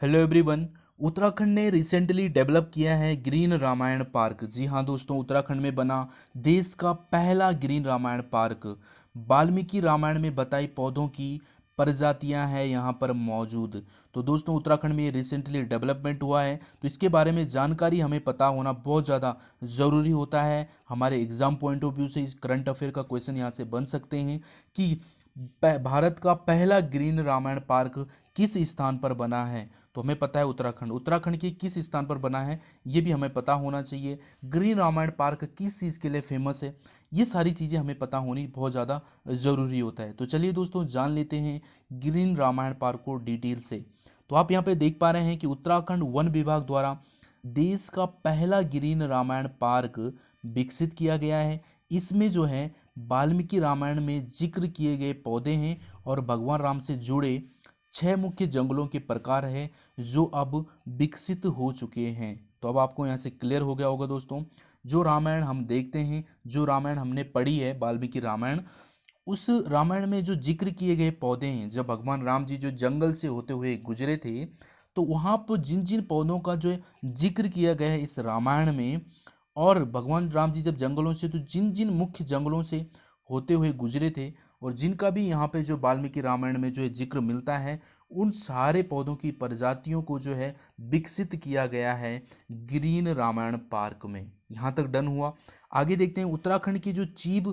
Hello everyone. Uttarakhand ने recently develop किया है ग्रीन रामायण पार्क। जी हाँ दोस्तों, उत्तराखंड में बना देश का पहला ग्रीन रामायण पार्क। वाल्मीकि रामायण में बताई पौधों की प्रजातियां हैं यहाँ पर मौजूद। तो दोस्तों, उत्तराखंड में रिसेंटली डेवलपमेंट हुआ है, तो इसके बारे में जानकारी हमें पता होना बहुत ज़्यादा ज़रूरी होता है। हमारे एग्जाम पॉइंट ऑफ व्यू से इस करंट अफेयर का क्वेश्चन यहाँ से बन सकते हैं कि भारत का पहला ग्रीन रामायण पार्क किस स्थान पर बना है। तो हमें पता है उत्तराखंड। उत्तराखंड के किस स्थान पर बना है ये भी हमें पता होना चाहिए। ग्रीन रामायण पार्क किस चीज़ के लिए फेमस है, ये सारी चीज़ें हमें पता होनी बहुत ज़्यादा ज़रूरी होता है। तो चलिए दोस्तों, जान लेते हैं ग्रीन रामायण पार्क को डिटेल से। तो आप यहाँ पे देख पा रहे हैं कि उत्तराखंड वन विभाग द्वारा देश का पहला ग्रीन रामायण पार्क विकसित किया गया है। इसमें जो है वाल्मीकि रामायण में जिक्र किए गए पौधे हैं और भगवान राम से जुड़े 6 मुख्य जंगलों के प्रकार है जो अब विकसित हो चुके हैं। तो अब आपको यहाँ से क्लियर हो गया होगा दोस्तों। जो रामायण हम देखते हैं, जो रामायण हमने पढ़ी है वाल्मीकि रामायण, उस रामायण में जो जिक्र किए गए पौधे हैं, जब भगवान राम जी जो जंगल से होते हुए गुजरे थे, तो वहाँ पर जिन जिन पौधों का जो है जिक्र किया गया है इस रामायण में, और भगवान राम जी जब जंगलों से, तो जिन जिन मुख्य जंगलों से होते हुए गुजरे थे और जिनका भी यहाँ पे जो वाल्मीकि रामायण में जो है जिक्र मिलता है, उन सारे पौधों की प्रजातियों को जो है विकसित किया गया है ग्रीन रामायण पार्क में। यहाँ तक डन हुआ। आगे देखते हैं उत्तराखंड की जो chief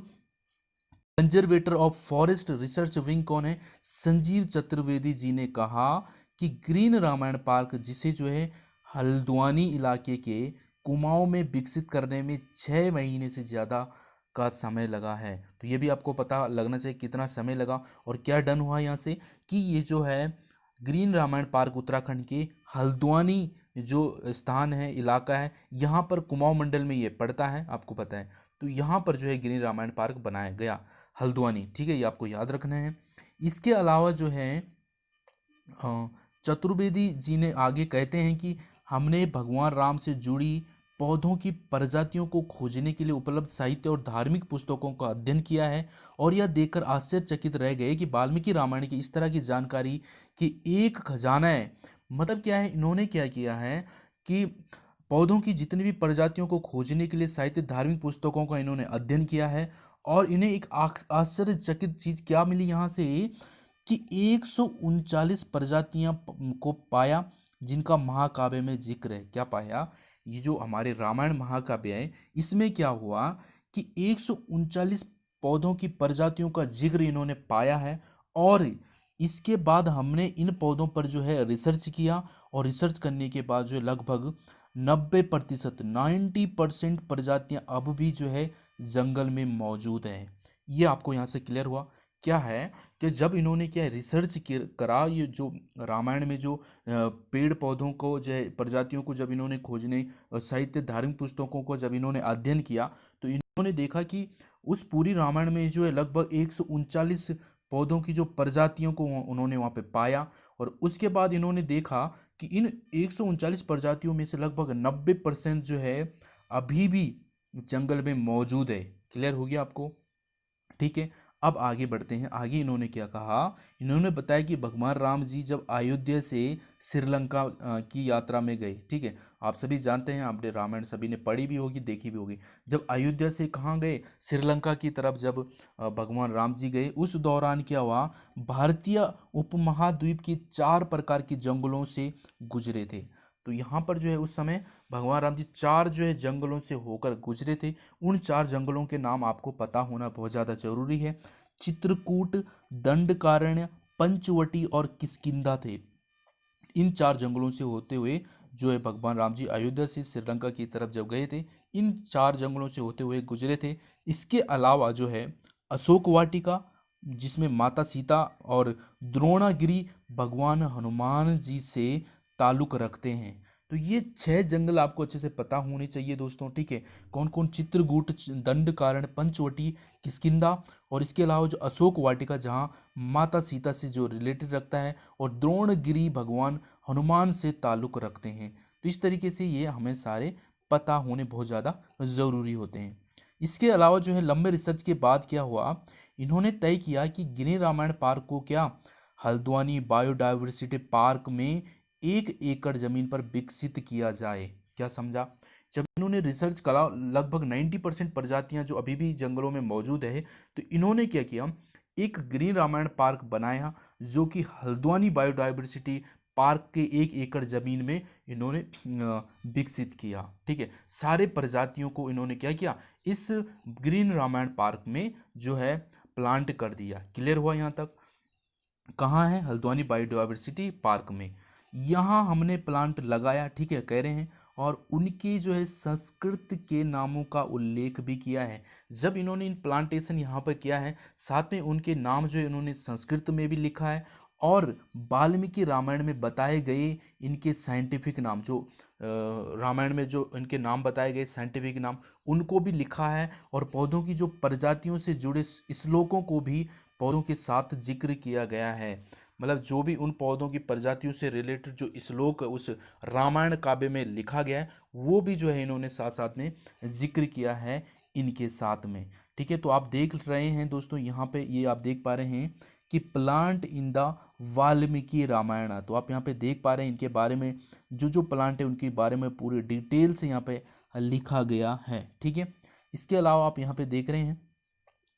conservator of forest research wing कौन है। संजीव चतुर्वेदी जी ने कहा कि ग्रीन रामायण पार्क, जिसे जो है हल्द्वानी इलाके के कुमाऊं में विकसित करने में 6 महीने से ज़्यादा का समय लगा है। तो ये भी आपको पता लगना चाहिए कितना समय लगा और क्या डन हुआ यहाँ से, कि ये जो है ग्रीन रामायण पार्क उत्तराखंड के हल्द्वानी जो स्थान है, इलाका है, यहाँ पर कुमाऊं मंडल में ये पड़ता है, आपको पता है। तो यहाँ पर जो है ग्रीन रामायण पार्क बनाया गया, हल्द्वानी। ठीक है, ये आपको याद रखना है। इसके अलावा जो है चतुर्वेदी जी ने आगे कहते हैं कि हमने भगवान राम से जुड़ी पौधों की प्रजातियों को खोजने के लिए उपलब्ध साहित्य और धार्मिक पुस्तकों का अध्ययन किया है, और यह देखकर आश्चर्यचकित रह गए कि वाल्मीकि रामायण की इस तरह की जानकारी कि एक खजाना है। मतलब क्या है, इन्होंने क्या किया है कि पौधों की जितनी भी प्रजातियों को खोजने के लिए साहित्य धार्मिक पुस्तकों का इन्होंने अध्ययन किया है, और इन्हें एक आश्चर्यचकित चीज क्या मिली यहाँ से, कि 139 प्रजातियां को पाया जिनका महाकाव्य में जिक्र है। क्या पाया, ये जो हमारे रामायण महाकाव्य है, इसमें क्या हुआ कि 139 पौधों की प्रजातियों का जिक्र इन्होंने पाया है। और इसके बाद हमने इन पौधों पर जो है रिसर्च किया, और रिसर्च करने के बाद जो है लगभग 90% 90% प्रजातियां अब भी जो है जंगल में मौजूद है। ये आपको यहाँ से क्लियर हुआ। क्या है कि जब इन्होंने क्या रिसर्च करा, ये जो रामायण में जो पेड़ पौधों को जो है प्रजातियों को जब इन्होंने खोजने, साहित्य धार्मिक पुस्तकों को जब इन्होंने अध्ययन किया, तो इन्होंने देखा कि उस पूरी रामायण में जो है लगभग 139 पौधों की जो प्रजातियों को उन्होंने वहाँ पे पाया। और उसके बाद इन्होंने देखा कि इन 139 प्रजातियों में से लगभग 90% जो है अभी भी जंगल में मौजूद है। क्लियर हो गया आपको? ठीक है, अब आगे बढ़ते हैं। आगे इन्होंने क्या कहा, इन्होंने बताया कि भगवान राम जी जब अयोध्या से श्रीलंका की यात्रा में गए। ठीक है, आप सभी जानते हैं, आपने रामायण सभी ने पढ़ी भी होगी, देखी भी होगी। जब अयोध्या से कहाँ गए, श्रीलंका की तरफ जब भगवान राम जी गए, उस दौरान क्या हुआ, भारतीय उपमहाद्वीप के 4 प्रकार के जंगलों से गुजरे थे। तो यहाँ पर जो है उस समय भगवान राम जी 4 जो है जंगलों से होकर गुजरे थे। उन 4 जंगलों के नाम आपको पता होना बहुत ज़्यादा जरूरी है। चित्रकूट, दंडकारण्य, पंचवटी और किष्किंधा थे। इन 4 जंगलों से होते हुए जो है भगवान राम जी अयोध्या से श्रीलंका की तरफ जब गए थे, इन 4 जंगलों से होते हुए गुजरे थे। इसके अलावा जो है अशोक वाटिका, जिसमें माता सीता और द्रोणागिरी भगवान हनुमान जी से ताल्लुक रखते हैं। तो ये 6 जंगल आपको अच्छे से पता होने चाहिए दोस्तों। ठीक है, कौन कौन, चित्रकूट, दंडकारण्य, पंचवटी, किष्किंधा, और इसके अलावा जो अशोक वाटिका जहाँ माता सीता से जो रिलेटेड रखता है, और द्रोणगिरी भगवान हनुमान से ताल्लुक रखते हैं। तो इस तरीके से ये हमें सारे पता होने बहुत ज़्यादा ज़रूरी होते हैं। इसके अलावा जो है लंबे रिसर्च के बाद क्या हुआ, इन्होंने तय किया कि ग्रीन रामायण पार्क को क्या हल्द्वानी बायोडाइवर्सिटी पार्क में 1 एकड़ जमीन पर विकसित किया जाए। क्या समझा? जब इन्होंने रिसर्च करा, लगभग 90% प्रजातियां जो अभी भी जंगलों में मौजूद है, तो इन्होंने क्या किया, एक ग्रीन रामायण पार्क बनाया जो कि हल्द्वानी बायोडायवर्सिटी पार्क के 1 एकड़ जमीन में इन्होंने विकसित किया। ठीक है, सारे प्रजातियों को इन्होंने क्या किया, इस ग्रीन रामायण पार्क में जो है प्लांट कर दिया। क्लियर हुआ यहाँ तक? कहाँ है? हल्द्वानी बायोडायवर्सिटी पार्क में। यहाँ हमने प्लांट लगाया, ठीक है, कह रहे हैं, और उनके जो है संस्कृत के नामों का उल्लेख भी किया है। जब इन्होंने इन प्लांटेशन यहाँ पर किया है, साथ में उनके नाम जो है इन्होंने संस्कृत में भी लिखा है, और वाल्मीकि रामायण में बताए गए इनके साइंटिफिक नाम, जो रामायण में जो इनके नाम बताए गए साइंटिफिक नाम, उनको भी लिखा है, और पौधों की जो प्रजातियों से जुड़े श्लोकों को भी पौधों के साथ जिक्र किया गया है। मतलब जो भी उन पौधों की प्रजातियों से रिलेटेड जो श्लोक उस रामायण काव्य में लिखा गया है, वो भी जो है इन्होंने साथ साथ में जिक्र किया है इनके साथ में। ठीक है, तो आप देख रहे हैं दोस्तों, यहाँ पे ये आप देख पा रहे हैं कि plant in the Valmiki Ramayana. तो आप यहाँ पे देख पा रहे हैं इनके बारे में, जो जो प्लांट है उनके बारे में पूरी डिटेल से यहाँ पे लिखा गया है। ठीक है, इसके अलावा आप यहाँ पे देख रहे हैं,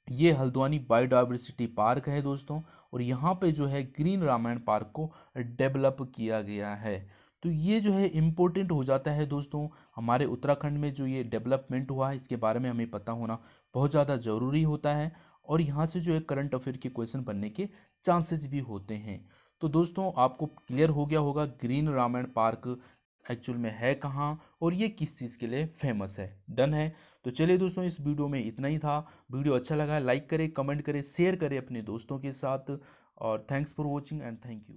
ये हल्द्वानी बायोडायवर्सिटी पार्क है दोस्तों, और यहाँ पे जो है ग्रीन रामायण पार्क को डेवलप किया गया है। तो ये जो है इम्पोर्टेंट हो जाता है दोस्तों, हमारे उत्तराखंड में जो ये डेवलपमेंट हुआ है इसके बारे में हमें पता होना बहुत ज़्यादा ज़रूरी होता है, और यहाँ से जो है करंट अफेयर के क्वेश्चन बनने के चांसेस भी होते हैं। तो दोस्तों आपको क्लियर हो गया होगा ग्रीन रामायण पार्क एक्चुअल में है कहाँ और ये किस चीज़ के लिए फेमस है। डन है? तो चलिए दोस्तों, इस वीडियो में इतना ही था। वीडियो अच्छा लगा लाइक करें, कमेंट करें, शेयर करें अपने दोस्तों के साथ, और thanks for watching and thank you.